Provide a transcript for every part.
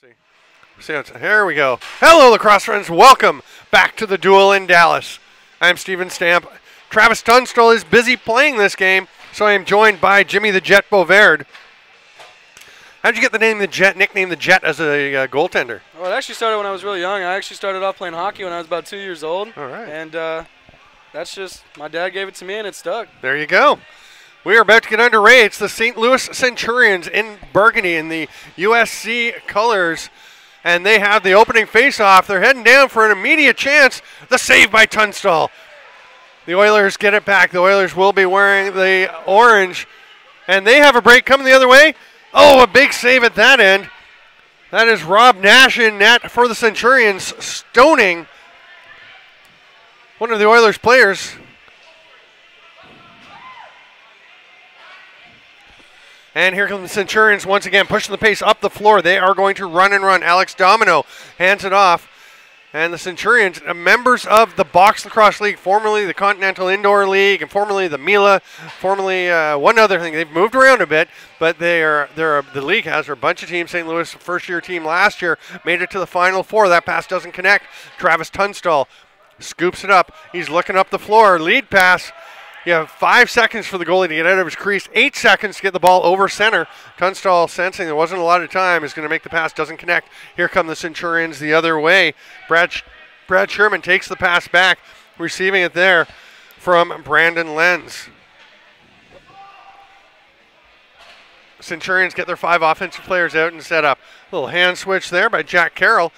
Here we go. Hello, lacrosse friends. Welcome back to the duel in Dallas. I'm Steven Stamp. Travis Tunstall is busy playing this game, so I am joined by Jimmy the Jet Bovaird. How'd you get the name the Jet, nickname the Jet as a goaltender? Well, it actually started when I was really young. I actually started off playing hockey when I was about 2 years old. All right. And that's just, my dad gave it to me and it stuck. There you go. We are about to get underway. It's the St. Louis Centurions in burgundy in the USC colors. And they have the opening face-off. They're heading down for an immediate chance. The save by Tunstall. The Oilers get it back. The Oilers will be wearing the orange. And they have a break coming the other way. Oh, a big save at that end. That is Rob Nash in net for the Centurions, stoning one of the Oilers players. And here come the Centurions once again, pushing the pace up the floor. They are going to run and run. Alex Domino hands it off. And the Centurions, members of the Box Lacrosse League, formerly the Continental Indoor League, and formerly the MILA, formerly one other thing. They've moved around a bit, but the league has a bunch of teams. St. Louis, first-year team last year, made it to the Final Four. That pass doesn't connect. Travis Tunstall scoops it up. He's looking up the floor. Lead pass. You have 5 seconds for the goalie to get out of his crease, 8 seconds to get the ball over center. Tunstall, sensing there wasn't a lot of time, is going to make the pass, doesn't connect. Here come the Centurions the other way. Brad Sherman takes the pass back, receiving it there from Brandon Lenz. Centurions get their 5 offensive players out and set up. A little hand switch there by Jack Carroll.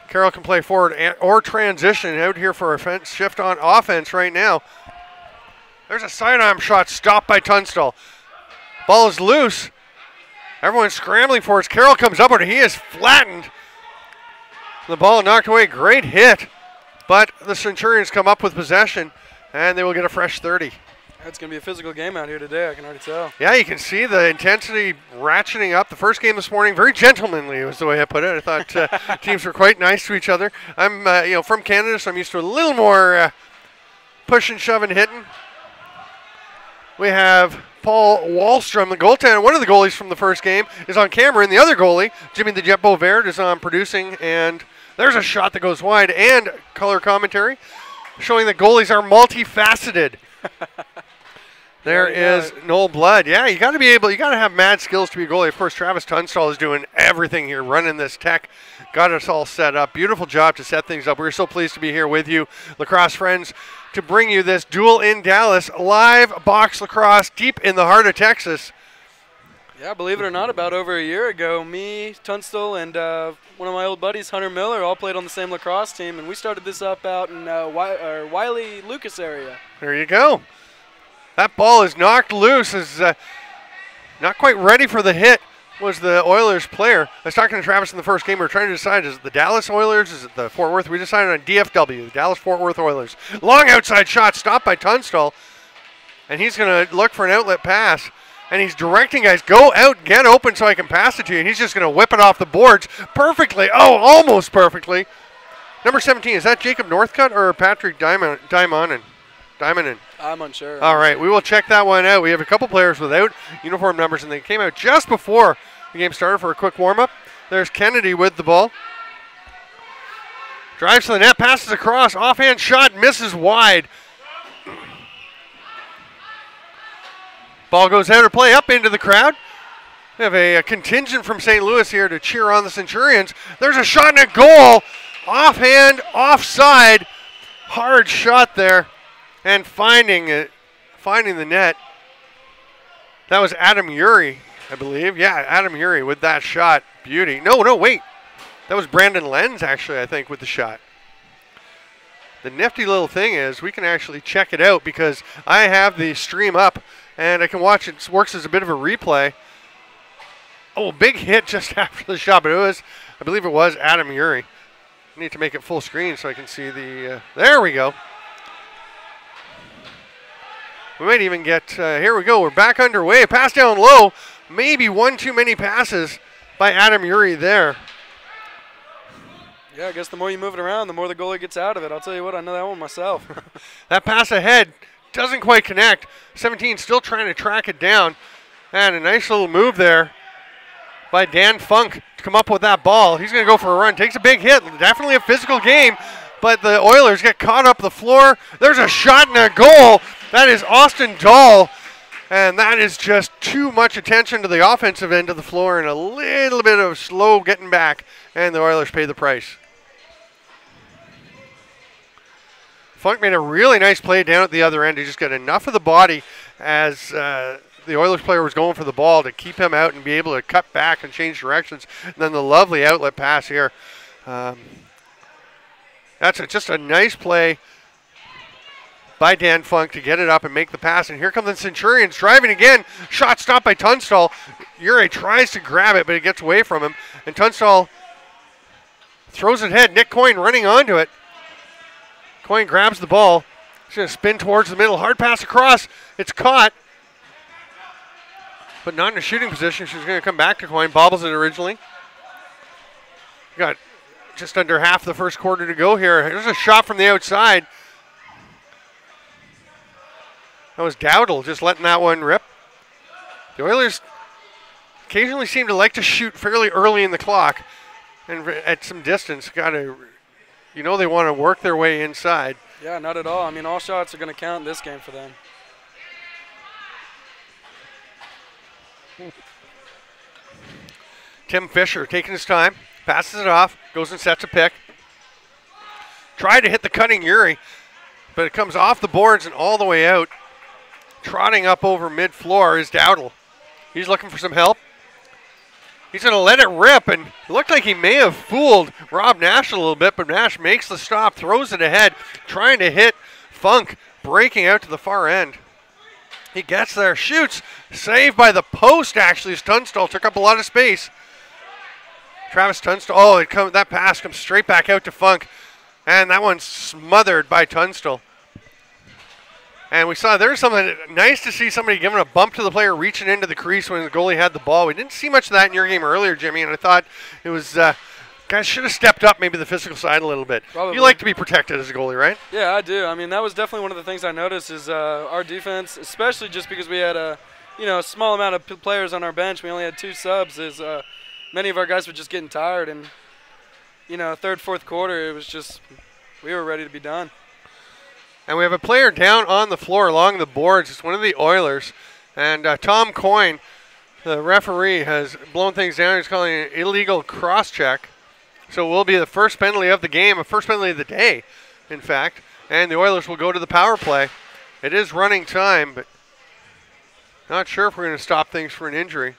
Carroll can play forward or transition out here for a shift on offense right now. There's a sidearm shot stopped by Tunstall. Ball is loose. Everyone's scrambling for it. Carroll comes up, but he is flattened. The ball knocked away. Great hit. But the Centurions come up with possession, and they will get a fresh 30. It's going to be a physical game out here today, I can already tell. Yeah, you can see the intensity ratcheting up. The first game this morning, very gentlemanly was the way I put it. I thought teams were quite nice to each other. I'm from Canada, so I'm used to a little more pushing, shoving, hitting. We have Paul Wallstrom, the goaltender. One of the goalies from the first game is on camera, and the other goalie, Jimmy the Jet Bovaird, is on producing. And there's a shot that goes wide, and color commentary showing that goalies are multifaceted. There is Noel Blood. Yeah, you got to have mad skills to be a goalie. Of course, Travis Tunstall is doing everything here, running this tech, got us all set up. Beautiful job to set things up. We're so pleased to be here with you, lacrosse friends, to bring you this duel in Dallas, live box lacrosse deep in the heart of Texas. Yeah, believe it or not, about over a year ago, me, Tunstall, and one of my old buddies, Hunter Miller, all played on the same lacrosse team, and we started this up out in Wiley, Lucas area. There you go. That ball is knocked loose, is not quite ready for the hit, was the Oilers player. I was talking to Travis in the first game. We were trying to decide, is it the Dallas Oilers? Is it the Fort Worth? We decided on DFW, the Dallas-Fort Worth Oilers. Long outside shot stopped by Tunstall, and he's going to look for an outlet pass. And he's directing guys, go out, get open so I can pass it to you. And he's just going to whip it off the boards perfectly. Oh, almost perfectly. Number 17, is that Jacob Northcutt or Patrick Daimonen? I'm unsure. All right, we will check that one out. We have a couple players without uniform numbers, and they came out just before the game started for a quick warm-up. There's Kennedy with the ball. Drives to the net, passes across, offhand shot, misses wide. Ball goes out of play, up into the crowd. We have a contingent from St. Louis here to cheer on the Centurions. There's a shot and a goal. Offhand, offside. Hard shot there. And finding the net. That was Adam Urey, I believe. Yeah, Adam Urey with that shot. Beauty. No, wait. That was Brandon Lenz, actually, I think, with the shot. The nifty little thing is we can actually check it out because I have the stream up and I can watch it. It works as a bit of a replay. Oh, big hit just after the shot, but I believe it was Adam Urey. I need to make it full screen so I can see the, there we go. We might even get, here we go, we're back underway. Pass down low, maybe one too many passes by Adam Urey there. Yeah, I guess the more you move it around, the more the goalie gets out of it. I'll tell you what, I know that one myself. That pass ahead doesn't quite connect. 17 still trying to track it down. And a nice little move there by Dan Funk to come up with that ball. He's going to go for a run. Takes a big hit. Definitely a physical game, but the Oilers get caught up the floor. There's a shot and a goal. That is Austin Dahl, and that is just too much attention to the offensive end of the floor and a little bit of slow getting back, and the Oilers pay the price. Funk made a really nice play down at the other end. He just got enough of the body as the Oilers player was going for the ball to keep him out and be able to cut back and change directions. And then the lovely outlet pass here. That's just a nice play by Dan Funk to get it up and make the pass. And here come the Centurions driving again. Shot stopped by Tunstall. Ure tries to grab it, but it gets away from him. And Tunstall throws it ahead. Nick Coyne running onto it. Coyne grabs the ball. He's going to spin towards the middle. Hard pass across. It's caught, but not in a shooting position. She's going to come back to Coyne. Bobbles it originally. Got just under half the first quarter to go here. There's a shot from the outside. That was Dowdle just letting that one rip. The Oilers occasionally seem to like to shoot fairly early in the clock and at some distance. They want to work their way inside. Yeah, not at all. I mean, all shots are going to count in this game for them. Tim Fisher taking his time, passes it off, goes and sets a pick. Tried to hit the cutting Ure, but it comes off the boards and all the way out. Trotting up over mid-floor is Dowdle. He's looking for some help. He's going to let it rip, and it looked like he may have fooled Rob Nash a little bit, but Nash makes the stop, throws it ahead, trying to hit Funk, breaking out to the far end. He gets there, shoots, saved by the post, actually, as Tunstall took up a lot of space. Travis Tunstall, that pass comes straight back out to Funk, and that one's smothered by Tunstall. And we saw there's something nice to see somebody giving a bump to the player reaching into the crease when the goalie had the ball. We didn't see much of that in your game earlier, Jimmy, and I thought it was guys should have stepped up maybe the physical side a little bit. Probably. You like to be protected as a goalie, right? Yeah, I do. I mean, that was definitely one of the things I noticed is our defense, especially just because we had a small amount of players on our bench. We only had 2 subs. Many of our guys were just getting tired, and third, fourth quarter, it was just we were ready to be done. And we have a player down on the floor along the boards. It's one of the Oilers. And Tom Coyne, the referee, has blown things down. He's calling it an illegal cross-check. So it will be the first penalty of the game, a first penalty of the day, in fact. And the Oilers will go to the power play. It is running time, but not sure if we're going to stop things for an injury.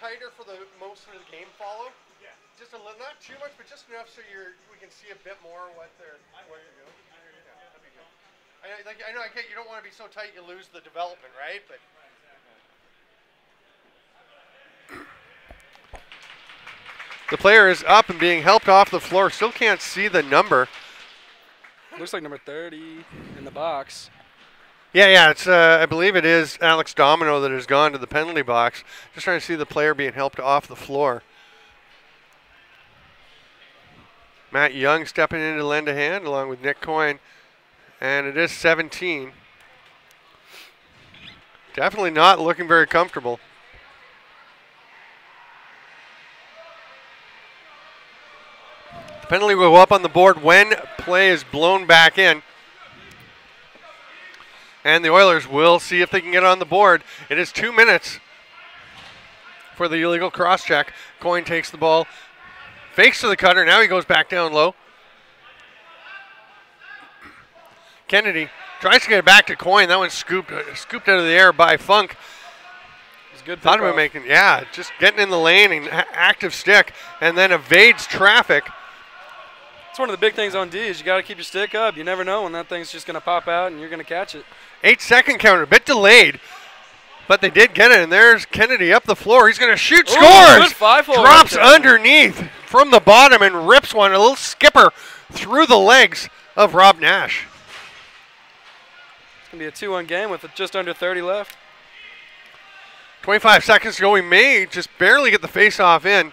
Tighter for the most of the game follow? Yeah. Just a little, not too much, but just enough so we can see a bit more what they're doing. Yeah, that'd be good. I know I get you don't want to be so tight you lose the development, right? But the player is up and being helped off the floor. Still can't see the number. Looks like number 30 in the box. Yeah, it's I believe it is Alex Domino that has gone to the penalty box. Just trying to see the player being helped off the floor. Matt Young stepping in to lend a hand along with Nick Coyne. And it is 17. Definitely not looking very comfortable. The penalty will go up on the board when play is blown back in. And the Oilers will see if they can get on the board. It is 2 minutes for the illegal cross-check. Coyne takes the ball, fakes to the cutter. Now he goes back down low. Kennedy tries to get it back to Coyne. That one's scooped out of the air by Funk. It's good. Thought about making, just getting in the lane and active stick, and then evades traffic. It's one of the big things on D is you got to keep your stick up. You never know when that thing's just going to pop out and you're going to catch it. 8-second counter, a bit delayed, but they did get it. And there's Kennedy up the floor. He's going to shoot, Ooh, scores! Drops right underneath from the bottom and rips one, a little skipper through the legs of Rob Nash. It's going to be a 2-1 game with just under 30 left. 25 seconds to go. We may just barely get the face-off in.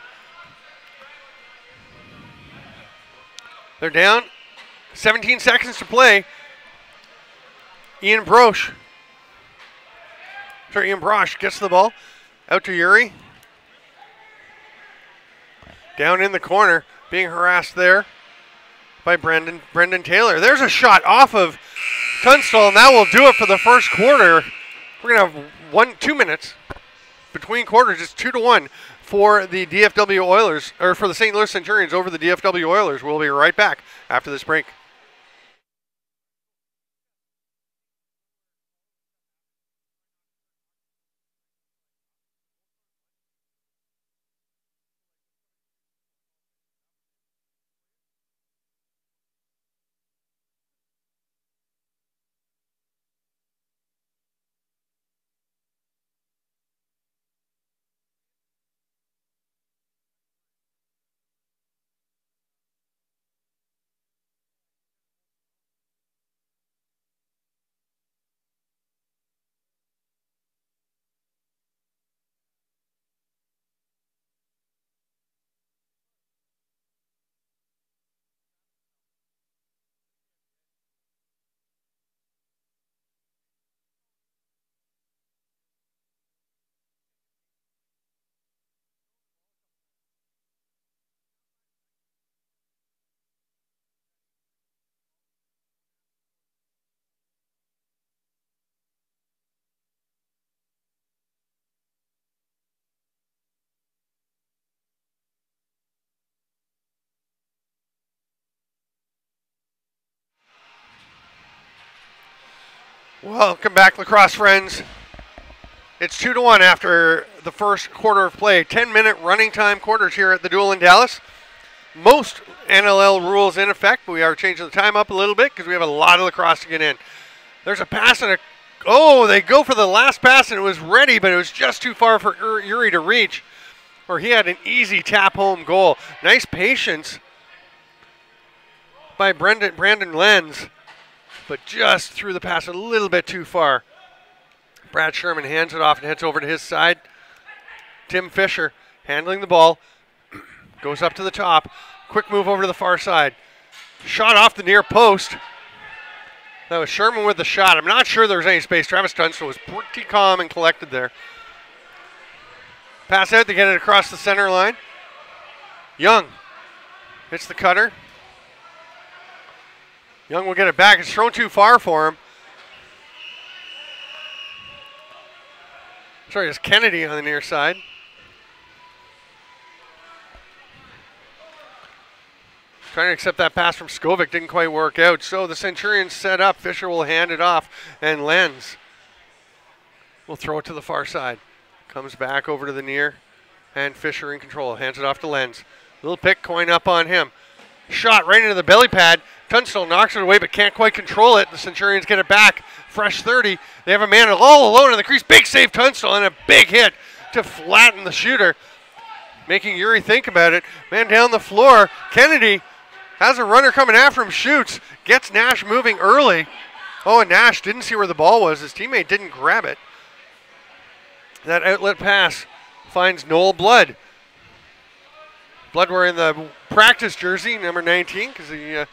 They're down. 17 seconds to play. Ian Brosh gets the ball. Out to Yuri. Down in the corner. Being harassed there by Brendan Taylor. There's a shot off of Tunstall, and that will do it for the first quarter. We're going to have 2 minutes between quarters. It's 2-1 for the DFW Oilers, or for the St. Louis Centurions over the DFW Oilers. We'll be right back after this break. Welcome back, Lacrosse friends. It's 2-1 after the first quarter of play. 10-minute running time quarters here at the Duel in Dallas. Most NLL rules in effect, but we are changing the time up a little bit because we have a lot of lacrosse to get in. There's a pass and they go for the last pass, and it was ready, but it was just too far for Yuri to reach, or he had an easy tap home goal. Nice patience by Brandon Lenz, but just threw the pass a little bit too far. Brad Sherman hands it off and heads over to his side. Tim Fisher handling the ball. Goes up to the top. Quick move over to the far side. Shot off the near post. That was Sherman with the shot. I'm not sure there was any space. Travis Tunstall was pretty calm and collected there. Pass out to get it across the center line. Young hits the cutter. Young will get it back. It's thrown too far for him. Sorry, it's Kennedy on the near side. Trying to accept that pass from Skovic. Didn't quite work out. So the Centurions set up. Fisher will hand it off. And Lenz will throw it to the far side. Comes back over to the near. And Fisher in control. Hands it off to Lenz. Little pick coin up on him. Shot right into the belly pad. Tunstall knocks it away but can't quite control it. The Centurions get it back. Fresh 30. They have a man all alone in the crease. Big save Tunstall and a big hit to flatten the shooter. Making Yuri think about it. Man down the floor. Kennedy has a runner coming after him. Shoots. Gets Nash moving early. Oh, and Nash didn't see where the ball was. His teammate didn't grab it. That outlet pass finds Noel Blood. Blood wearing the practice jersey, number 19, because the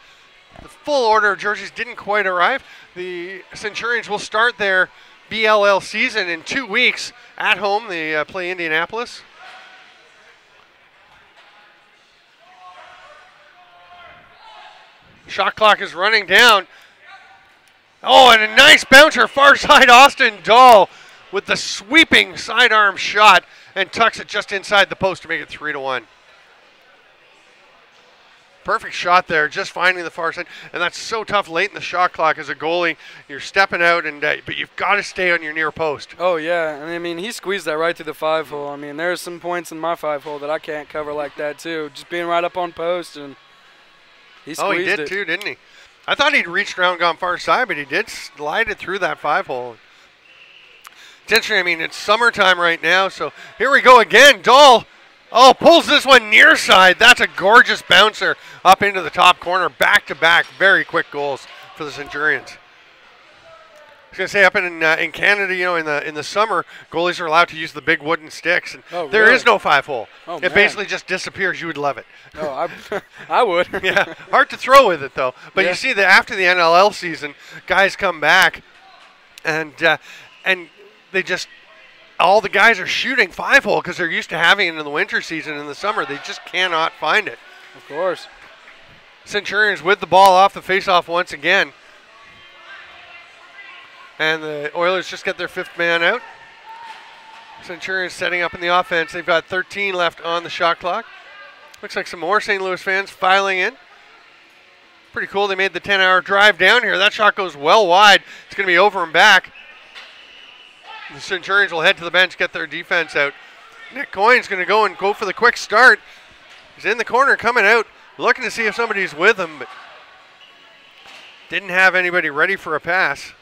full order of jerseys didn't quite arrive. The Centurions will start their BLL season in 2 weeks at home. They play Indianapolis. Shot clock is running down. Oh, and a nice bouncer, far side Austin Dahl with the sweeping sidearm shot and tucks it just inside the post to make it 3-1. Perfect shot there, just finding the far side. And that's so tough late in the shot clock as a goalie. You're stepping out, but you've got to stay on your near post. Oh, yeah. And I mean, he squeezed that right through the 5-hole. I mean, there's some points in my 5-hole that I can't cover like that, too. Just being right up on post, and he squeezed it. Oh, he did, too, didn't he? I thought he'd reached around, gone far side, but he did slide it through that 5-hole. It's interesting. I mean, it's summertime right now, so here we go again. Dahl. Oh, pulls this one near side. That's a gorgeous bouncer up into the top corner. Back-to-back, very quick goals for the Centurions. was gonna say up in Canada, in the summer, goalies are allowed to use the big wooden sticks, and there is no 5-hole. It basically just disappears. You would love it. Oh, I would. Yeah, hard to throw with it though. But you see that after the NLL season, guys come back, and they just all the guys are shooting 5-hole because they're used to having it in the winter season. In the summer, they just cannot find it. Of course. Centurions with the ball off the faceoff once again. And the Oilers just get their 5th man out. Centurions setting up in the offense. They've got 13 left on the shot clock. Looks like some more St. Louis fans filing in. Pretty cool. They made the 10-hour drive down here. That shot goes well wide. It's going to be over and back. The Centurions will head to the bench, get their defense out. Nick Coyne's going to go for the quick start. He's in the corner coming out, looking to see if somebody's with him, but didn't have anybody ready for a pass.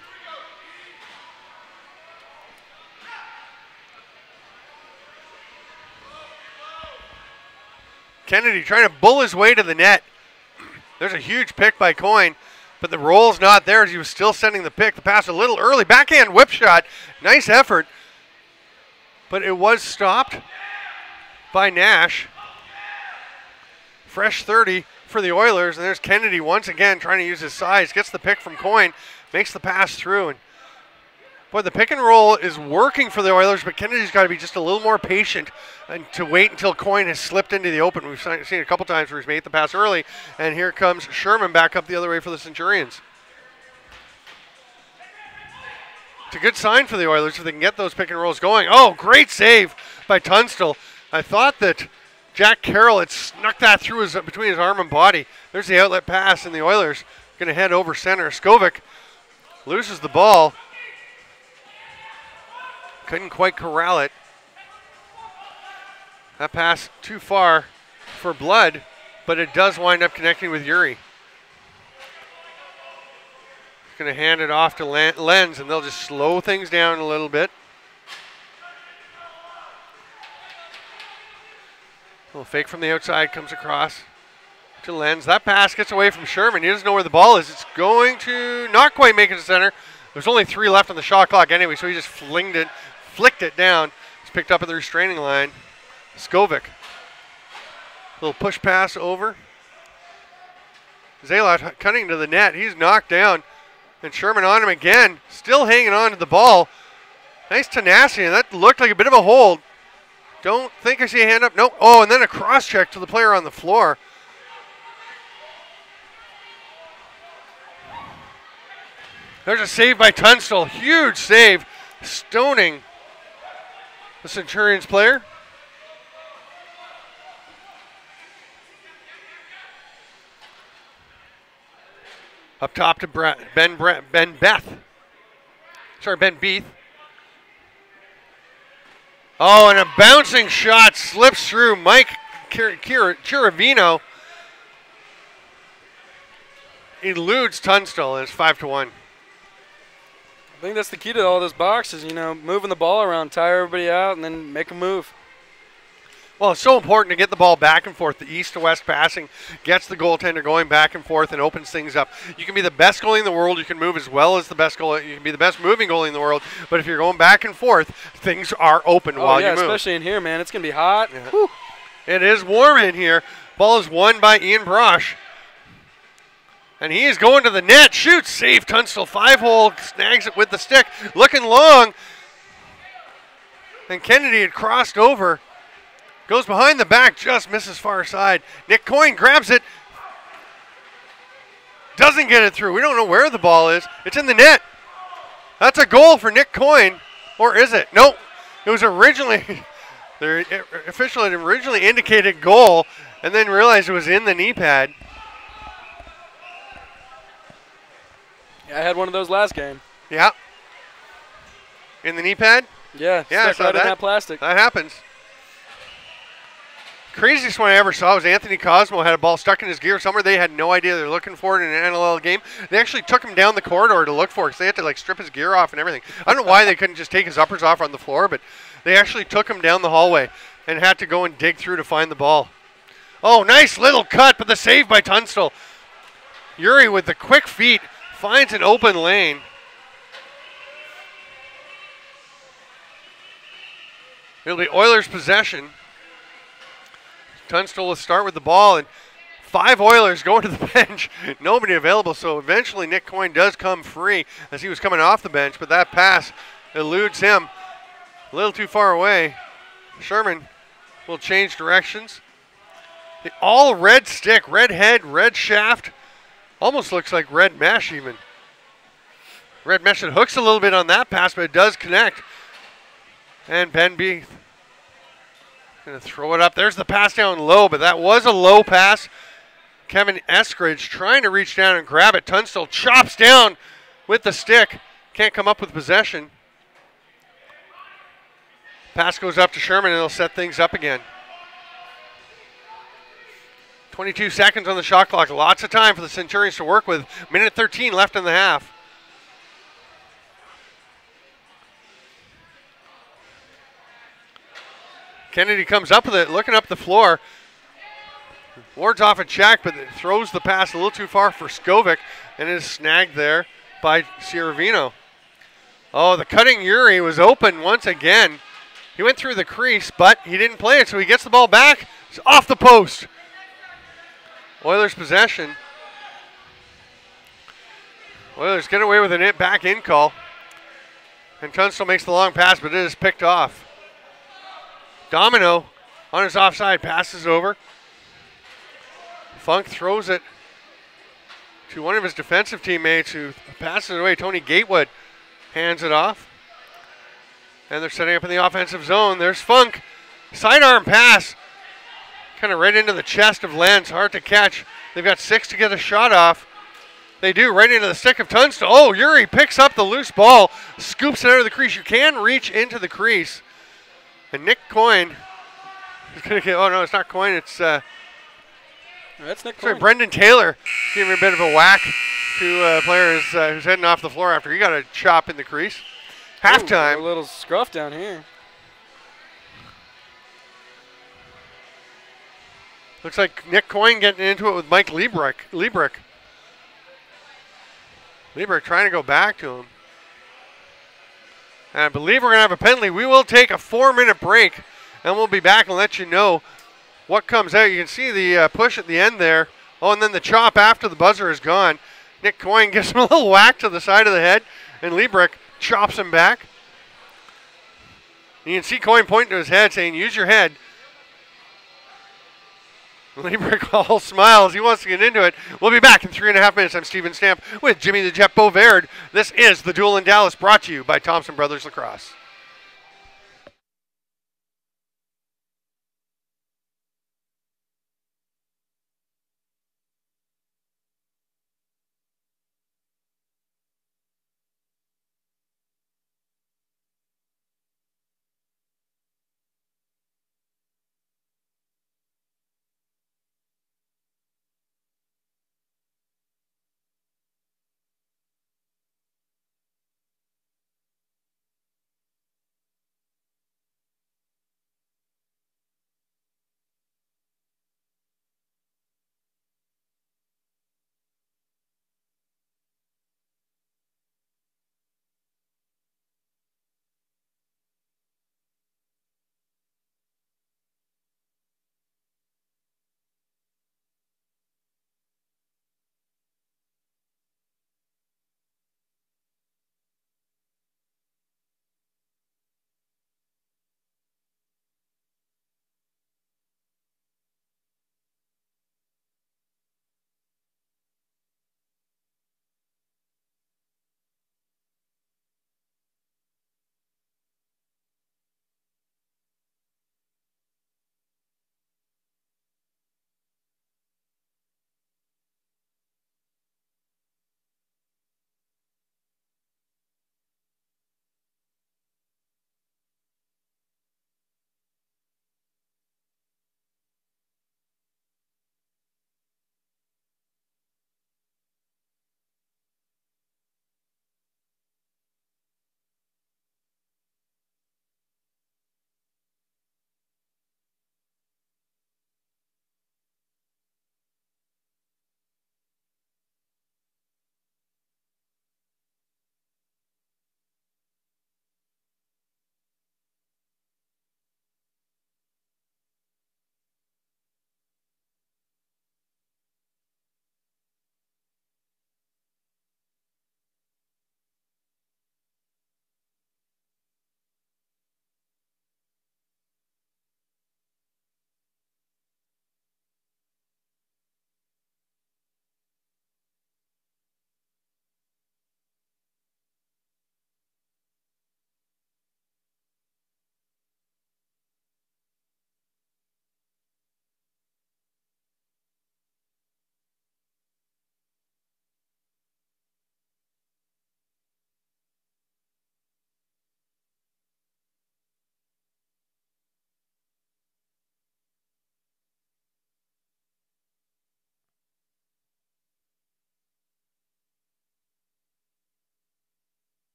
Kennedy trying to bull his way to the net. There's a huge pick by Coyne, but the roll's not there as he was still sending the pick. The pass a little early. Backhand whip shot. Nice effort. But it was stopped by Nash. Fresh 30 for the Oilers. And there's Kennedy once again trying to use his size. Gets the pick from Coyne. Makes the pass through. And boy, the pick and roll is working for the Oilers, but Kennedy's got to be just a little more patient and to wait until Coyne has slipped into the open. We've seen it a couple times where he's made the pass early, and here comes Sherman back up the other way for the Centurions. It's a good sign for the Oilers if they can get those pick and rolls going. Oh, great save by Tunstall. I thought that Jack Carroll had snuck that through between his arm and body. There's the outlet pass, and the Oilers going to head over center. Skovic loses the ball. Couldn't quite corral it. That pass too far for Blood, but it does wind up connecting with Yuri. He's going to hand it off to Lenz, and they'll just slow things down a little bit. A little fake from the outside comes across to Lenz. That pass gets away from Sherman. He doesn't know where the ball is. It's going to not quite make it to center. There's only 3 left on the shot clock anyway, so he just flicked it down. It's picked up at the restraining line. Skovic. Little push pass over. Zalot cutting to the net. He's knocked down. And Sherman on him again. Still hanging on to the ball. Nice tenacity, and that looked like a bit of a hold. Don't think I see a hand up. Nope. Oh, and then a cross check to the player on the floor. There's a save by Tunstall. Huge save. Stoning the Centurions player. Up top to Ben Beath. Oh, and a bouncing shot slips through Mike Chiravino. Eludes Tunstall, and it's 5-1. I think that's the key to all those boxes, moving the ball around, tire everybody out, and then make a move. Well, it's so important to get the ball back and forth. The east to west passing gets the goaltender going back and forth and opens things up. You can be the best goalie in the world. You can move as well as the best goalie. You can be the best moving goalie in the world. But if you're going back and forth, things are open while you move. Especially in here, man. It's going to be hot. Yeah. It is warm in here. Ball is won by Ian Brosh. And he is going to the net. Shoots. Save. Tunstall. 5-hole. Snags it with the stick. Looking long. And Kennedy had crossed over. Goes behind the back. Just misses far side. Nick Coyne grabs it. Doesn't get it through. We don't know where the ball is. It's in the net. That's a goal for Nick Coyne. Or is it? Nope. It was originally... The official had originally indicated goal and then realized it was in the knee pad. I had one of those last game. Yeah. In the knee pad? Yeah, stuck right in that plastic. That happens. Craziest one I ever saw was Anthony Cosmo had a ball stuck in his gear somewhere. They had no idea they were looking for it in an NLL game. They actually took him down the corridor to look for it because they had to strip his gear off and everything. I don't know why they couldn't just take his uppers off on the floor, but they actually took him down the hallway and had to go and dig through to find the ball. Oh, nice little cut, but the save by Tunstall. Yuri with the quick feet finds an open lane. It'll be Oilers possession. Tunstall will start with the ball, and 5 Oilers going to the bench. Nobody available, so eventually Nick Coyne does come free as he was coming off the bench, but that pass eludes him a little too far away. Sherman will change directions. The all red stick, red head, red shaft. Almost looks like red mesh even. Red mesh, it hooks a little bit on that pass, but it does connect. And Ben Beath going to throw it up. There's the pass down low, but that was a low pass. Kevin Eskridge trying to reach down and grab it. Tunstall chops down with the stick. Can't come up with possession. Pass goes up to Sherman, and they'll set things up again. 22 seconds on the shot clock. Lots of time for the Centurions to work with. Minute 13 left in the half. Kennedy comes up with it, looking up the floor. Wards off a check, but throws the pass a little too far for Skovic, and is snagged there by Ciaravino. Oh, the cutting Yuri was open once again. He went through the crease, but he didn't play it, so he gets the ball back. It's off the post. Oilers possession. Oilers get away with an back in call. And Tunstall makes the long pass, but it is picked off. Domino on his offside passes over. Funk throws it to one of his defensive teammates who passes it away. Tony Gatewood hands it off. And they're setting up in the offensive zone. There's Funk. Sidearm pass. Kind of right into the chest of Lenz. Hard to catch. They've got 6 to get a shot off. They do, right into the stick of Tunstall. Oh, Yuri picks up the loose ball. Scoops it out of the crease. You can reach into the crease. And Nick Coyne is going to get, oh no, it's not Coyne, it's that's Nick sorry, Coyne. Brendan Taylor giving a bit of a whack to a player who's heading off the floor after he got a chop in the crease. Halftime. Ooh, a little scruff down here. Looks like Nick Coyne getting into it with Mike Liebrick. Liebrick trying to go back to him. And I believe we're going to have a penalty. We will take a 4-minute break, and we'll be back and let you know what comes out. You can see the push at the end there. Oh, and then the chop after the buzzer is gone. Nick Coyne gives him a little whack to the side of the head, and Liebrick chops him back. You can see Coyne pointing to his head saying, use your head. Liebrick all smiles. He wants to get into it. We'll be back in 3.5 minutes. I'm Steven Stamp with Jimmy the Jet Beauverd. This is The Duel in Dallas, brought to you by Thompson Brothers Lacrosse.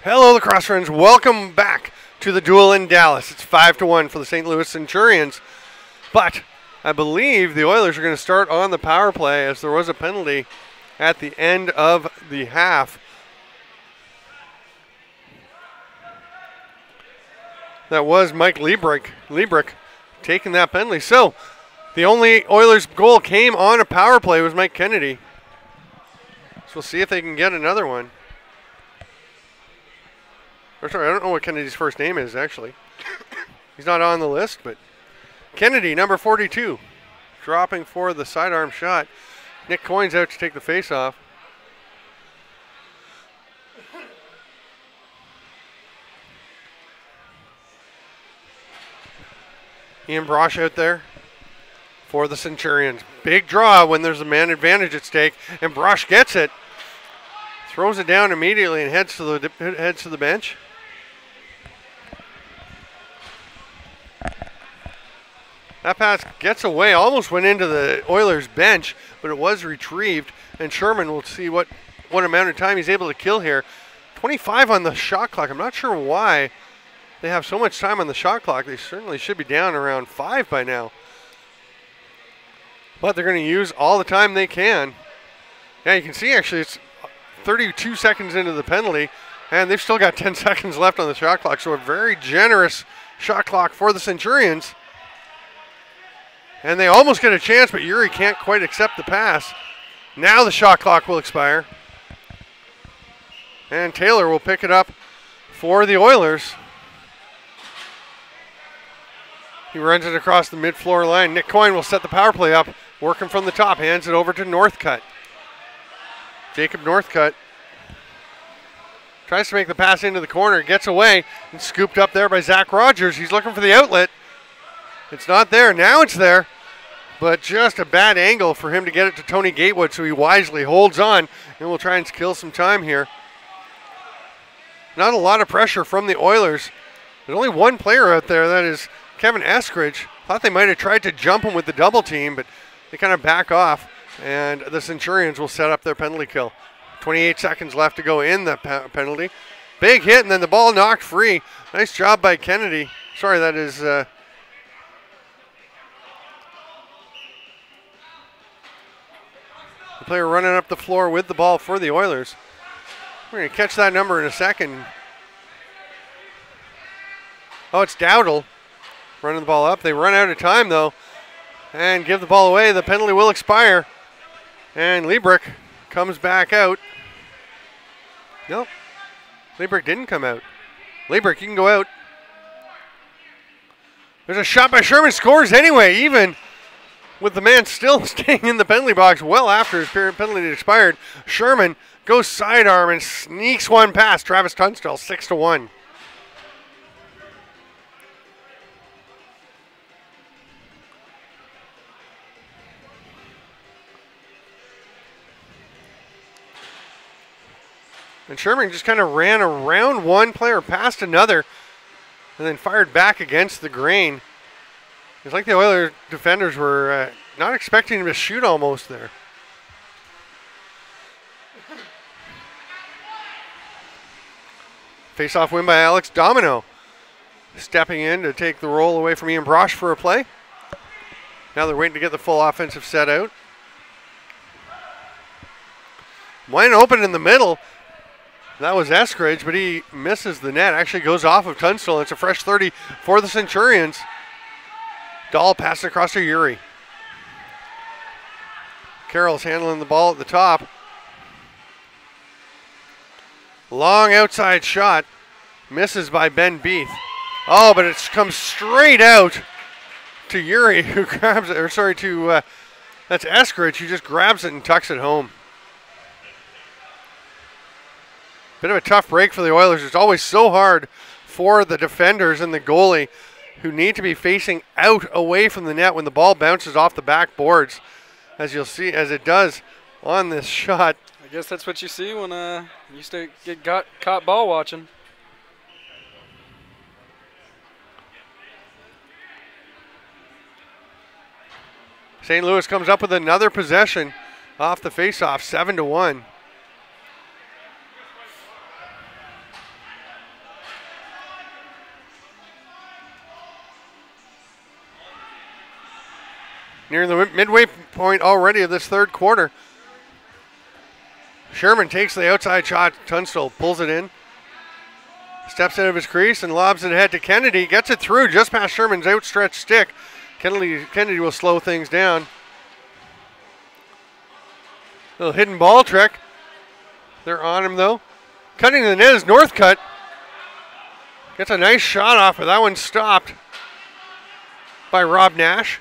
Hello, Lacrosse friends. Welcome back to the duel in Dallas. It's 5-1 for the St. Louis Centurions. But I believe the Oilers are going to start on the power play as there was a penalty at the end of the half. That was Mike Liebrick taking that penalty. So the only Oilers goal came on a power play was Mike Kennedy. So we'll see if they can get another one. Or sorry, I don't know what Kennedy's first name is, actually. He's not on the list, but Kennedy, number 42, dropping for the sidearm shot. Nick Coyne's out to take the face-off. Ian Brosh out there for the Centurions. Big draw when there's a man advantage at stake, and Brosh gets it. Throws it down immediately and heads to the bench. That pass gets away, almost went into the Oilers bench, but it was retrieved, and Sherman will see what amount of time he's able to kill here. 25 on the shot clock. I'm not sure why they have so much time on the shot clock. They certainly should be down around 5 by now. But they're going to use all the time they can. Yeah, you can see actually it's 32 seconds into the penalty, and they've still got 10 seconds left on the shot clock. So a very generous shot clock for the Centurions. And they almost get a chance, but Yuri can't quite accept the pass. Now the shot clock will expire. And Taylor will pick it up for the Oilers. He runs it across the mid-floor line. Nick Coyne will set the power play up, working from the top. Hands it over to Northcutt. Jacob Northcutt tries to make the pass into the corner. Gets away and scooped up there by Zach Rogers. He's looking for the outlet. It's not there. Now it's there. But just a bad angle for him to get it to Tony Gatewood, so he wisely holds on, and we'll try and kill some time here. Not a lot of pressure from the Oilers. There's only one player out there, that is Kevin Eskridge. Thought they might have tried to jump him with the double team, but they kind of back off, and the Centurions will set up their penalty kill. 28 seconds left to go in the penalty. Big hit, and then the ball knocked free. Nice job by Kennedy. Sorry, that is... the player running up the floor with the ball for the Oilers. We're going to catch that number in a second. Oh, it's Dowdle running the ball up. They run out of time, though, and give the ball away. The penalty will expire, and Liebrick comes back out. Nope, Liebrick didn't come out. Liebrick, you can go out. There's a shot by Sherman, scores anyway, even with the man still staying in the penalty box well after his penalty had expired. Sherman goes sidearm and sneaks one past Travis Tunstall, 6-1. And Sherman just kind of ran around one player, past another, and then fired back against the grain. It's like the Oilers defenders were not expecting him to shoot almost there. Face-off win by Alex Domino. Stepping in to take the roll away from Ian Brosh for a play. Now they're waiting to get the full offensive set out. Wide open in the middle. That was Eskridge, but he misses the net. Actually goes off of Tunstall. It's a fresh 30 for the Centurions. Dahl passes across to Yuri. Carroll's handling the ball at the top. Long outside shot. Misses by Ben Beath. Oh, but it comes straight out to Yuri, who grabs it. Or sorry, that's Eskridge, who just grabs it and tucks it home. Bit of a tough break for the Oilers. It's always so hard for the defenders and the goalie, who need to be facing out away from the net when the ball bounces off the backboards, as you'll see, as it does on this shot. I guess that's what you see when you get caught ball watching. St. Louis comes up with another possession off the faceoff, 7-1. near the midway point already of this third quarter. Sherman takes the outside shot. Tunstall pulls it in. Steps out of his crease and lobs it ahead to Kennedy. Gets it through just past Sherman's outstretched stick. Kennedy will slow things down. Little hidden ball trick. They're on him though. Cutting the net is Northcutt. Gets a nice shot off, but that one stopped by Rob Nash.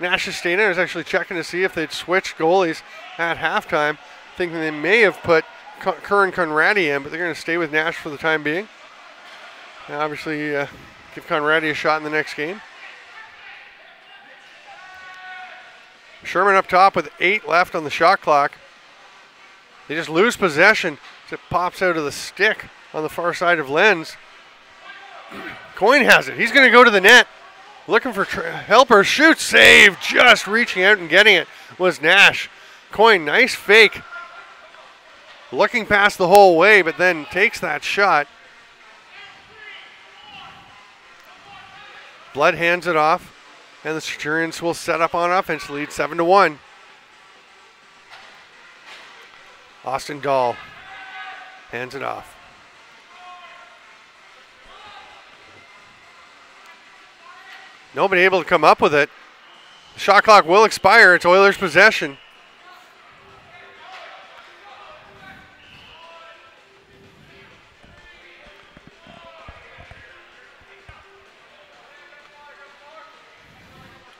Nash is staying there. Is actually checking to see if they'd switched goalies at halftime. Thinking they may have put Curran Conradi in, but they're going to stay with Nash for the time being. And obviously, give Conradi a shot in the next game. Sherman up top with 8 left on the shot clock. They just lose possession as it pops out of the stick on the far side of Lenz. Coyne has it. He's going to go to the net. Looking for helper. Shoots. Save. Just reaching out and getting it was Nash. Coyne, nice fake. Looking past the whole way, but then takes that shot. Blood hands it off, and the Centurions will set up on offense, lead 7-1. Austin Dahl hands it off. Nobody able to come up with it. The shot clock will expire. It's Oilers' possession.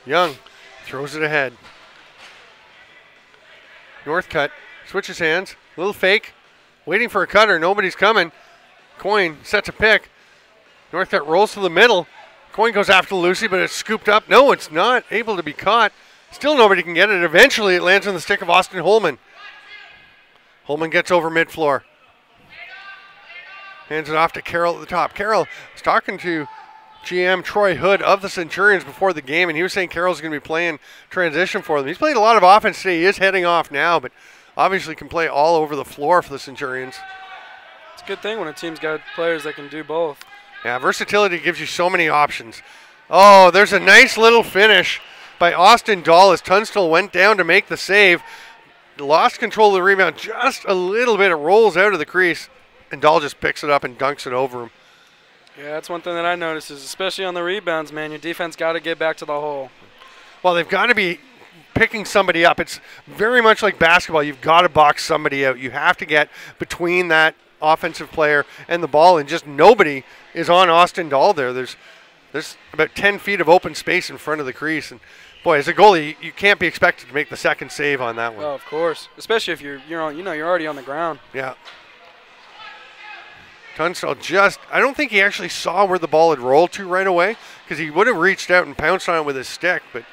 Young throws it ahead. Northcutt switches hands. Little fake. Waiting for a cutter. Nobody's coming. Coyne sets a pick. Northcutt rolls to the middle. Coyne goes after Lucy, but it's scooped up. No, it's not able to be caught. Still nobody can get it. Eventually it lands on the stick of Austin Holman. Holman gets over mid-floor. Hands it off to Carroll at the top. Carroll is talking to GM Troy Hood of the Centurions before the game, and he was saying Carroll's going to be playing transition for them. He's played a lot of offense today. He is heading off now, but obviously can play all over the floor for the Centurions. It's a good thing when a team's got players that can do both. Yeah, versatility gives you so many options. Oh, there's a nice little finish by Austin Dahl as Tunstall went down to make the save. Lost control of the rebound just a little bit. It rolls out of the crease, and Dahl just picks it up and dunks it over him. Yeah, that's one thing that I noticed is especially on the rebounds, man, your defense got to get back to the hole. Well, they've got to be picking somebody up. It's very much like basketball. You've got to box somebody out. You have to get between that offensive player and the ball, and just nobody is on Austin Dahl there. There's about 10 feet of open space in front of the crease, and boy, as a goalie, you can't be expected to make the second save on that one. Oh, of course, especially if you're already on the ground. Yeah. Tunstall I don't think he actually saw where the ball had rolled to right away, because he would have reached out and pounced on it with his stick, but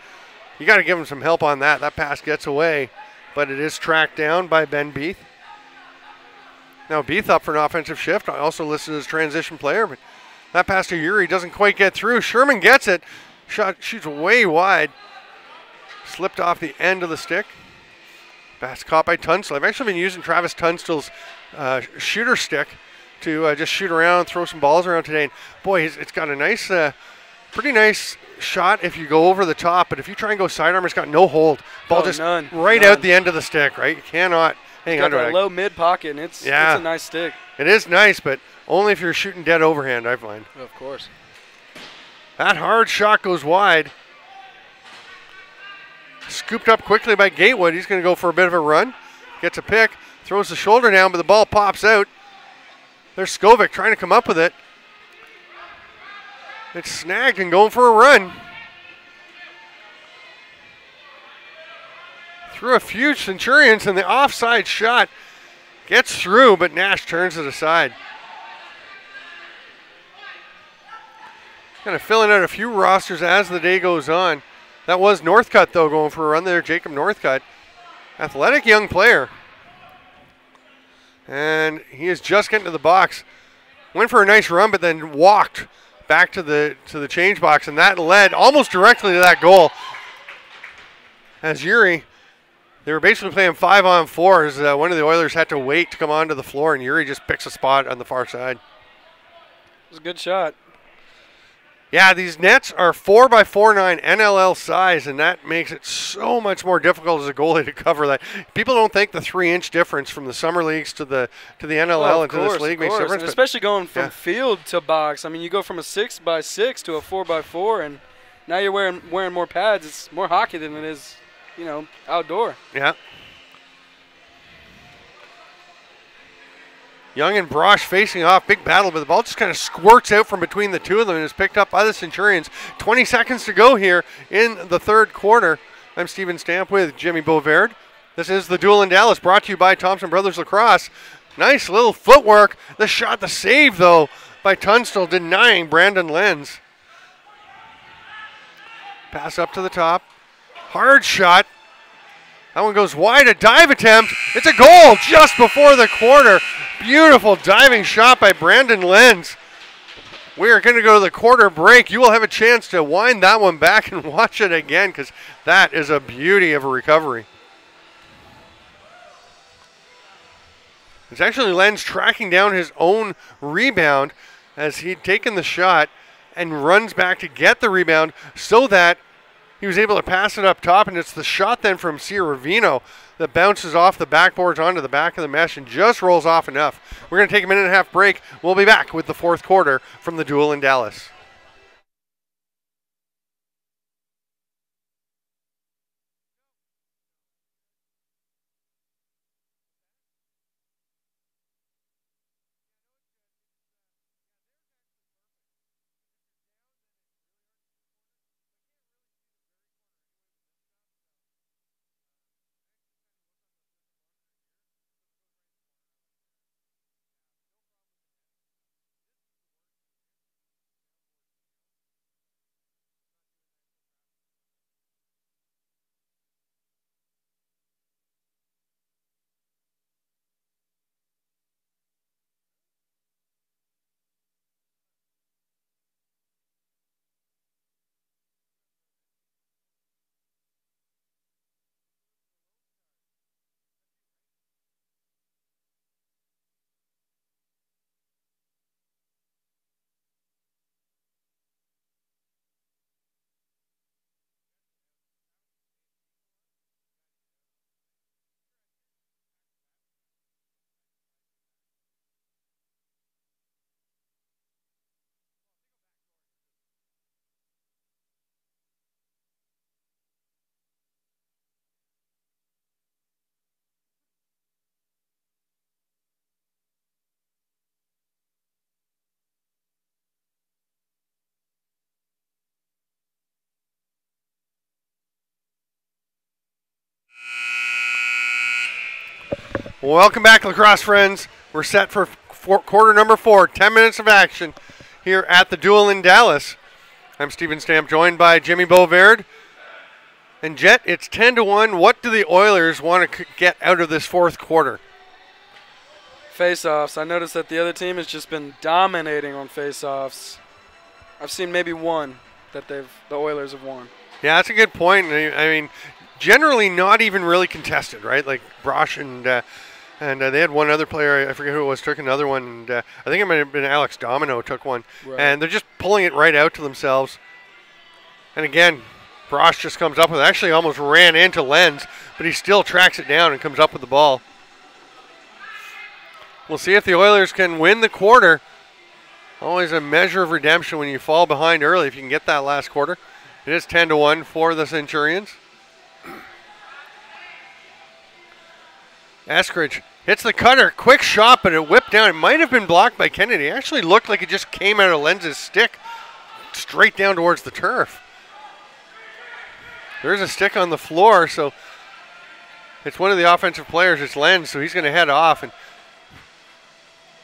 you got to give him some help on that. That pass gets away, but it is tracked down by Ben Beath. Now Beath up for an offensive shift, also listed as transition player, but that pass to Uri doesn't quite get through. Sherman gets it. Shoots way wide. Slipped off the end of the stick. Pass caught by Tunstall. I've actually been using Travis Tunstall's shooter stick to just shoot around, throw some balls around today. And boy, it's got a nice, pretty nice shot if you go over the top, but if you try and go sidearm, it's got no hold. Ball just none. Out the end of the stick, right? You cannot hang on to it. It's got a low mid pocket, and it's a nice stick. It is nice, but only if you're shooting dead overhand, I find. Of course. That hard shot goes wide. Scooped up quickly by Gatewood. He's going to go for a bit of a run. Gets a pick, throws the shoulder down, but the ball pops out. There's Skovic trying to come up with it. It's snagged and going for a run. Through a few Centurions, and the offside shot gets through, but Nash turns it aside. Kind of filling out a few rosters as the day goes on. That was Northcutt, though, going for a run there. Jacob Northcutt. Athletic young player. And he is just getting to the box. Went for a nice run, but then walked back to the change box, and that led almost directly to that goal. As Uri, they were basically playing 5-on-4 as one of the Oilers had to wait to come onto the floor, and Uri just picks a spot on the far side. It was a good shot. Yeah, these nets are 4x49 NLL size, and that makes it so much more difficult as a goalie to cover that. People don't think the 3-inch difference from the summer leagues to the NLL and to this league makes a difference. And especially going from field to box. I mean, you go from a 6x6 to a 4x4, and now you're wearing more pads. It's more hockey than it is, outdoor. Yeah. Young and Brosh facing off, big battle, but the ball just kind of squirts out from between the two of them and is picked up by the Centurions. 20 seconds to go here in the third quarter. I'm Steven Stamp with Jimmy Beauverd. This is the Duel in Dallas, brought to you by Thompson Brothers Lacrosse. Nice little footwork. The shot, the save, though, by Tunstall, denying Brandon Lenz. Pass up to the top. Hard shot. That one goes wide, a dive attempt. It's a goal just before the quarter. Beautiful diving shot by Brandon Lenz. We are going to go to the quarter break. You will have a chance to wind that one back and watch it again because that is a beauty of a recovery. It's actually Lenz tracking down his own rebound as he'd taken the shot and runs back to get the rebound so that he was able to pass it up top, and it's the shot then from Ciaravino that bounces off the backboards onto the back of the mesh and just rolls off enough. We're going to take a 1.5 minute break. We'll be back with the fourth quarter from the Duel in Dallas. Welcome back, Lacrosse friends. We're set for quarter number 4, 10 minutes of action here at the Duel in Dallas. I'm Steven Stamp, joined by Jimmy Beauverd. And Jet, it's 10-1. What do the Oilers want to get out of this fourth quarter? Face-offs. I noticed that the other team has just been dominating on face-offs. I've seen maybe one that the Oilers have won. Yeah, that's a good point. I mean, generally not even really contested, right? Like Brosh and they had one other player, I forget who it was, took another one. And I think it might have been Alex Domino took one. Right. And they're just pulling it right out to themselves. And again, Brosh just comes up with it. Actually almost ran into Lenz, but he still tracks it down and comes up with the ball. We'll see if the Oilers can win the quarter. Always a measure of redemption when you fall behind early if you can get that last quarter. It is 10-1 for the Centurions. Eskridge hits the cutter. Quick shot, but it whipped down. It might have been blocked by Kennedy. It actually looked like it just came out of Lenz's stick straight down towards the turf. There's a stick on the floor, so it's one of the offensive players. It's Lenz, so he's going to head off. And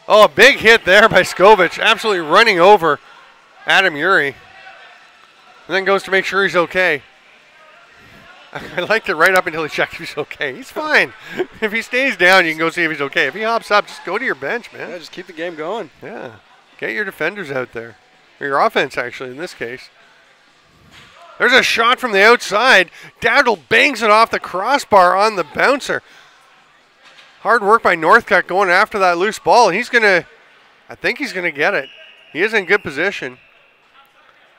oh, a big hit there by Skovich, absolutely running over Adam Urey. And then goes to make sure he's okay. I liked it right up until he checked if he's okay. He's fine. If he stays down, you can go see if he's okay. If he hops up, just go to your bench, man. Yeah, just keep the game going. Yeah. Get your defenders out there. Or your offense, actually, in this case. There's a shot from the outside. Dowdle bangs it off the crossbar on the bouncer. Hard work by Northcutt going after that loose ball. He's going to, I think he's going to get it. He is in good position.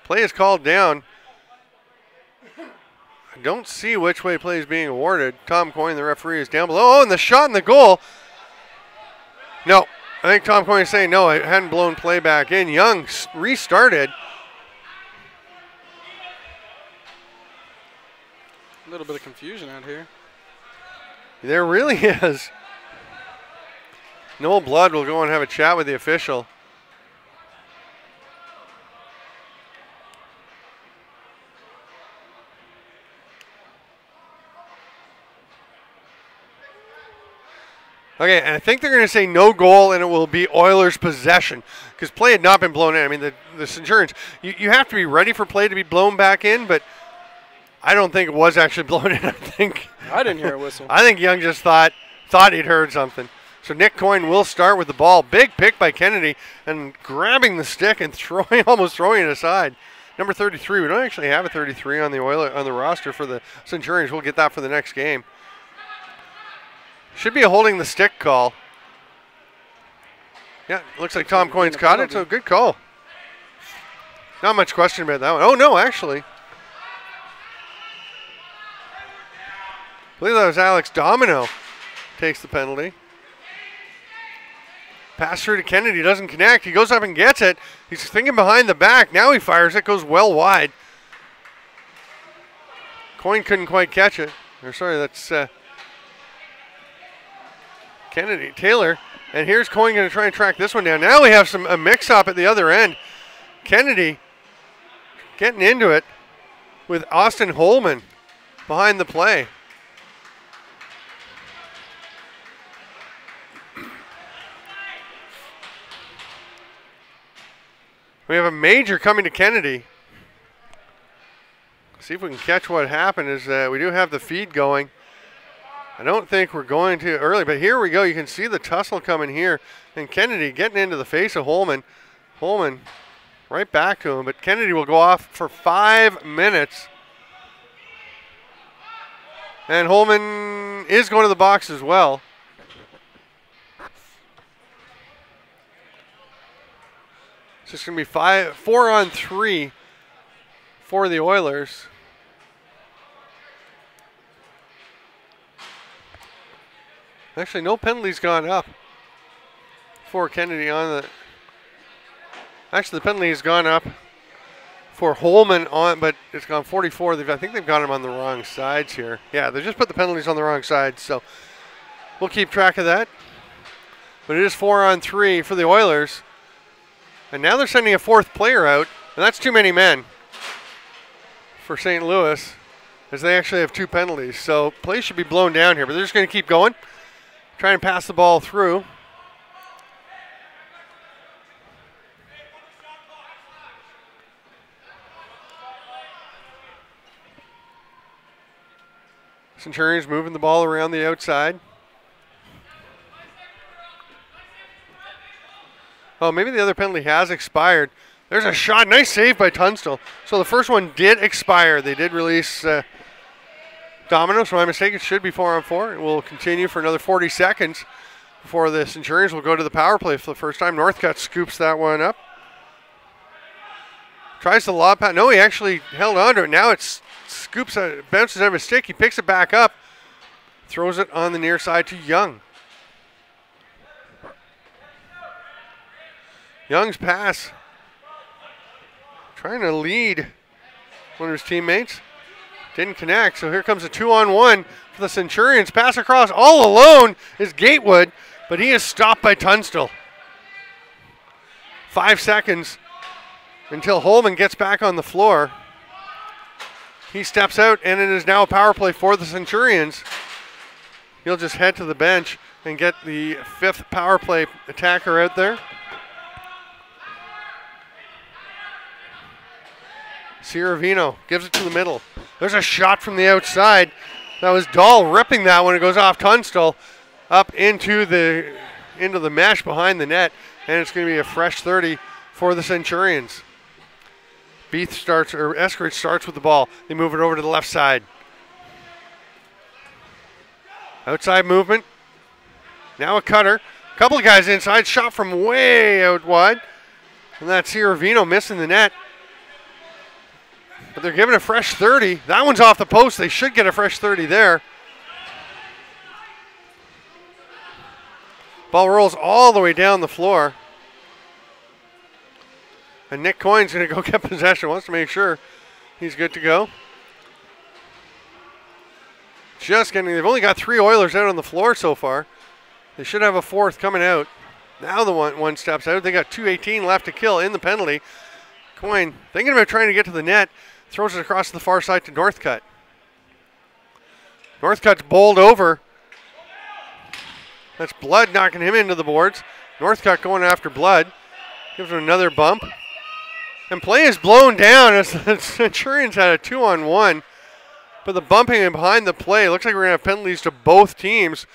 Play is called down. I don't see which way play is being awarded. Tom Coyne, the referee, is down below. Oh, and the shot and the goal. No, I think Tom Coyne is saying no, I hadn't blown play back in. Young restarted. A little bit of confusion out here. There really is. Noel Blood will go and have a chat with the official. Okay, and I think they're going to say no goal, and it will be Oilers' possession because play had not been blown in. I mean, the Centurions, you have to be ready for play to be blown back in, but I don't think it was actually blown in. I didn't hear a whistle. I think Young just thought he'd heard something. So Nick Coyne will start with the ball. Big pick by Kennedy and grabbing the stick and almost throwing it aside. Number 33. We don't actually have a 33 on the roster for the Centurions. We'll get that for the next game. Should be a holding the stick call. Yeah, looks like Tom Coyne's caught it, so good call. Not much question about that one. Oh, no, actually. I believe that was Alex Domino takes the penalty. Pass through to Kennedy, doesn't connect. He goes up and gets it. He's thinking behind the back. Now he fires it, goes well wide. Coyne couldn't quite catch it. Or sorry, that's Kennedy, Taylor, and here's Coyne going to try and track this one down. Now we have a mix-up at the other end. Kennedy getting into it with Austin Holman behind the play. We have a major coming to Kennedy. See if we can catch what happened. Is we do have the feed going. I don't think we're going to early, but here we go. You can see the tussle coming here. And Kennedy getting into the face of Holman. Holman right back to him, but Kennedy will go off for 5 minutes. And Holman is going to the box as well. So it's going to be 4-on-3 for the Oilers. Actually, no penalties gone up for Kennedy on the. Actually, the penalty has gone up for Holman on, but it's gone 44. I think they've got him on the wrong sides here. Yeah, they just put the penalties on the wrong sides, so we'll keep track of that. But it is 4-on-3 for the Oilers. And now they're sending a fourth player out, and that's too many men for St. Louis, as they actually have 2 penalties. So play should be blown down here, but they're just going to keep going. Try and pass the ball through. Centurions moving the ball around the outside. Oh, maybe the other penalty has expired. There's a shot. Nice save by Tunstall. So the first one did expire. They did release Domino, so my mistake. It should be 4-on-4. It will continue for another 40 seconds before the Centurions will go to the power play for the first time. Northcutt scoops that one up. Tries to lob pass. No, he actually held on to it. Now it scoops, bounces out of his stick. He picks it back up. Throws it on the near side to Young. Young's pass. Trying to lead one of his teammates. Didn't connect, so here comes a 2-on-1 for the Centurions. Pass across all alone is Gatewood, but he is stopped by Tunstall. 5 seconds until Holman gets back on the floor. He steps out, and it is now a power play for the Centurions. He'll just head to the bench and get the 5th power play attacker out there. Ciravino gives it to the middle. There's a shot from the outside. That was Dahl ripping that when it goes off Tunstall up into the mesh behind the net, and it's going to be a fresh 30 for the Centurions. Eskridge starts with the ball. They move it over to the left side. Outside movement. Now a cutter. A couple of guys inside. Shot from way out wide. And that's Ciravino missing the net. But they're giving a fresh 30. That one's off the post. They should get a fresh 30 there. Ball rolls all the way down the floor. And Nick Coyne's going to go get possession. Wants to make sure he's good to go. They've only got 3 Oilers out on the floor so far. They should have a 4th coming out. Now the one steps out. They got 2:18 left to kill in the penalty. Coyne thinking about trying to get to the net. Throws it across to the far side to Northcutt. Northcutt's bowled over. That's Blood knocking him into the boards. Northcutt going after Blood. Gives him another bump. And play is blown down as the Centurions had a 2-on-1. But the bumping in behind the play, looks like we're going to have penalties to both teams,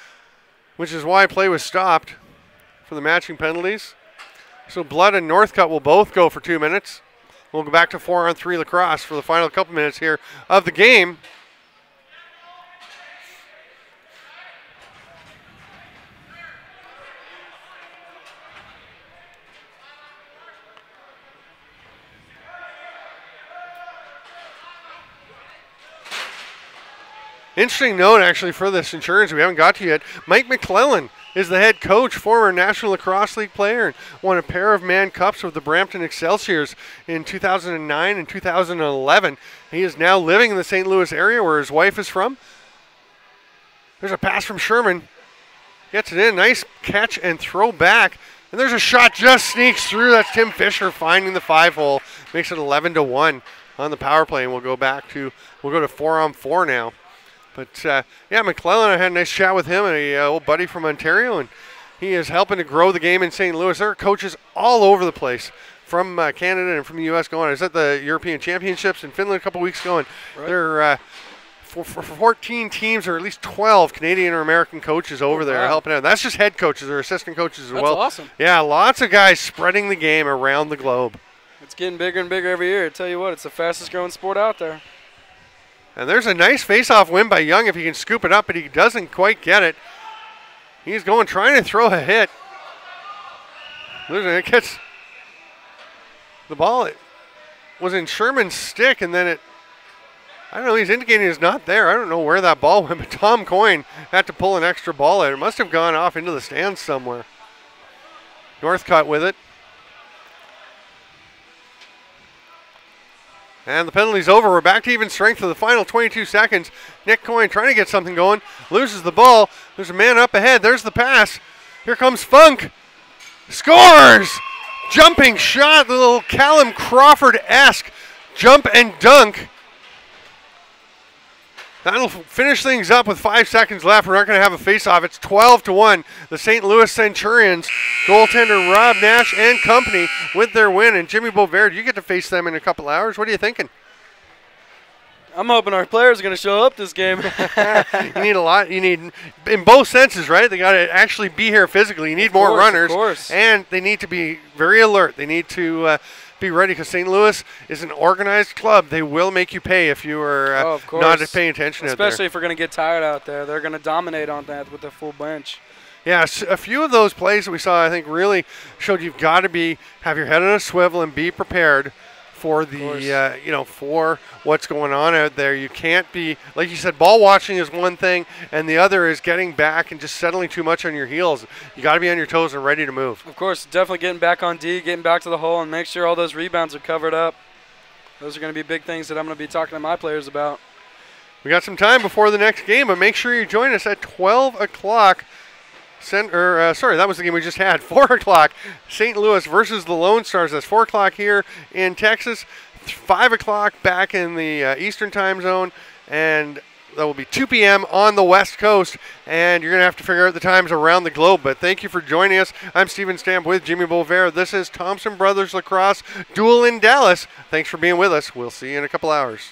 which is why play was stopped for the matching penalties. So Blood and Northcutt will both go for 2 minutes. We'll go back to 4-on-3 lacrosse for the final couple minutes here of the game. Interesting note, actually, for the Centurions we haven't got to yet. Mike McClellan is the head coach, former National Lacrosse League player, and won a pair of Mann Cups with the Brampton Excelsiors in 2009 and 2011. He is now living in the St. Louis area where his wife is from. There's a pass from Sherman. Gets it in. Nice catch and throw back. And there's a shot just sneaks through. That's Tim Fisher finding the 5-hole. Makes it 11-1 on the power play. And we'll go to 4-on-4 now. But, yeah, McClellan, I had a nice chat with him, an old buddy from Ontario, and he is helping to grow the game in St. Louis. There are coaches all over the place from Canada and from the U.S. going. I was at the European Championships in Finland a couple weeks ago, and there are for 14 teams or at least 12 Canadian or American coaches over there helping out. That's just head coaches or assistant coaches as well. That's awesome. Yeah, lots of guys spreading the game around the globe. It's getting bigger and bigger every year. I tell you what, it's the fastest growing sport out there. And there's a nice face-off win by Young if he can scoop it up, but he doesn't quite get it. He's trying to throw a hit. It gets the ball. It was in Sherman's stick, and then I don't know, he's indicating it's not there. I don't know where that ball went, but Tom Coyne had to pull an extra ball out. It must have gone off into the stands somewhere. Northcutt with it. And the penalty's over. We're back to even strength for the final 22 seconds. Nick Coyne trying to get something going. Loses the ball. There's a man up ahead. There's the pass. Here comes Funk. Scores! Jumping shot. The little Callum Crawford-esque jump and dunk. That'll finish things up with 5 seconds left. We're not going to have a face-off. It's 12-1. The St. Louis Centurions, goaltender Rob Nash and company with their win. And Jimmy Bovaird, you get to face them in a couple hours. What are you thinking? I'm hoping our players are going to show up this game. You need a lot. You need, in both senses, right? They got to actually be here physically. You need more runners. Of course. And they need to be very alert. They need to be ready because St. Louis is an organized club. They will make you pay if you are not paying attention out there. Especially if we're going to get tired out there. They're going to dominate on that with the full bench. Yeah, a few of those plays that we saw, I think, really showed you've got to have your head on a swivel and be prepared for the, for what's going on out there. You can't be, like you said, ball watching is one thing, and the other is getting back and just settling too much on your heels. You got to be on your toes and ready to move. Of course, definitely getting back on D, getting back to the hole, and make sure all those rebounds are covered up. Those are going to be big things that I'm going to be talking to my players about. We got some time before the next game, but make sure you join us at 12 o'clock. That was the game we just had. 4 o'clock, St. Louis versus the Lone Stars. That's 4 o'clock here in Texas. 5 o'clock back in the Eastern time zone. And that will be 2 p.m. on the West Coast. And you're going to have to figure out the times around the globe. But thank you for joining us. I'm Steven Stamp with Jimmy Bovaird. This is Thompson Brothers Lacrosse Duel in Dallas. Thanks for being with us. We'll see you in a couple hours.